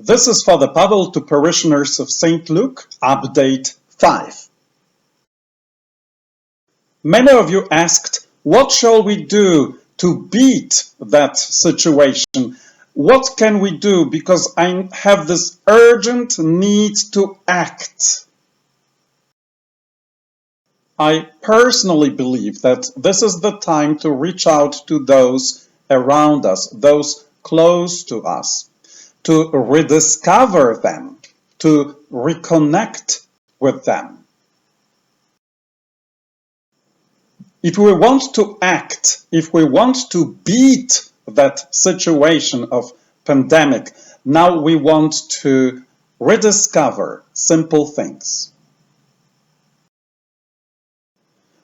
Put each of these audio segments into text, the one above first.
This is Father Paweł to parishioners of St. Luke, Update 5. Many of you asked, what shall we do to beat that situation? What can we do? Because I have this urgent need to act. I personally believe that this is the time to reach out to those around us, those close to us, to rediscover them, to reconnect with them. If we want to act, if we want to beat that situation of pandemic, now we want to rediscover simple things.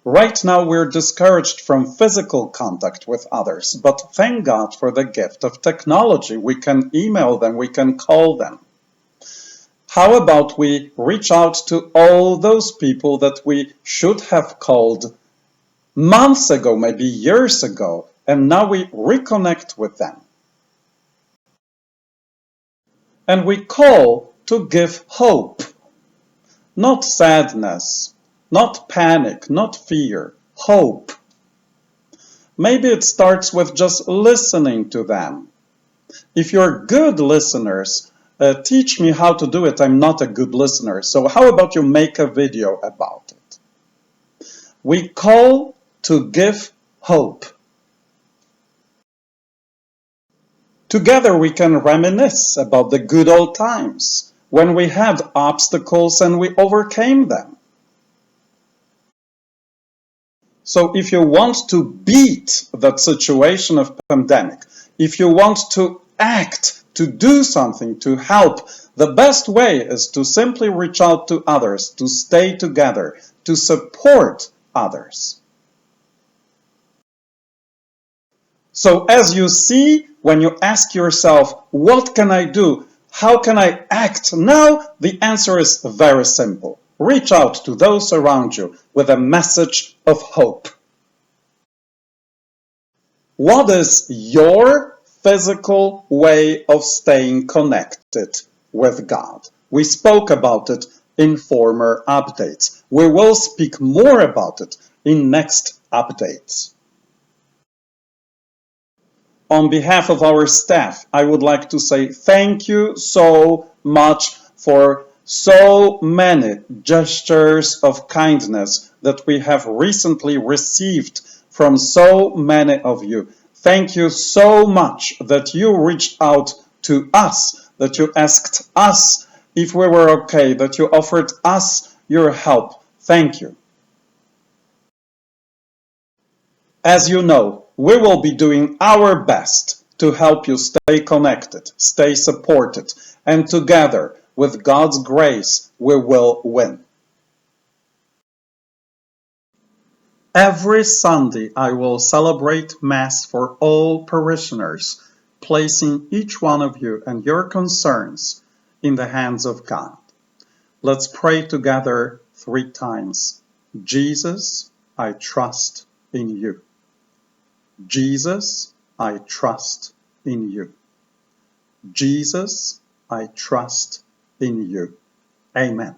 Right now we're discouraged from physical contact with others, but thank God for the gift of technology. We can email them, we can call them. How about we reach out to all those people that we should have called months ago, maybe years ago, and now we reconnect with them. And we call to give hope, not sadness, not panic, not fear, hope. Maybe it starts with just listening to them. If you're good listeners, teach me how to do it. I'm not a good listener. So how about you make a video about it? We call to give hope. Together we can reminisce about the good old times when we had obstacles and we overcame them. So if you want to beat that situation of pandemic, if you want to act, to do something, to help, the best way is to simply reach out to others, to stay together, to support others. So as you see, when you ask yourself, what can I do? How can I act now? The answer is very simple. Reach out to those around you with a message of hope. What is your physical way of staying connected with God? We spoke about it in former updates. We will speak more about it in next updates. On behalf of our staff, I would like to say thank you so much for so many gestures of kindness that we have recently received from so many of you. Thank you so much that you reached out to us, that you asked us if we were okay, that you offered us your help. Thank you. As you know, we will be doing our best to help you stay connected, stay supported, and together, with God's grace, we will win. Every Sunday I will celebrate Mass for all parishioners, placing each one of you and your concerns in the hands of God. Let's pray together 3 times. Jesus, I trust in you. Jesus, I trust in you. Jesus, I trust in you. Amen.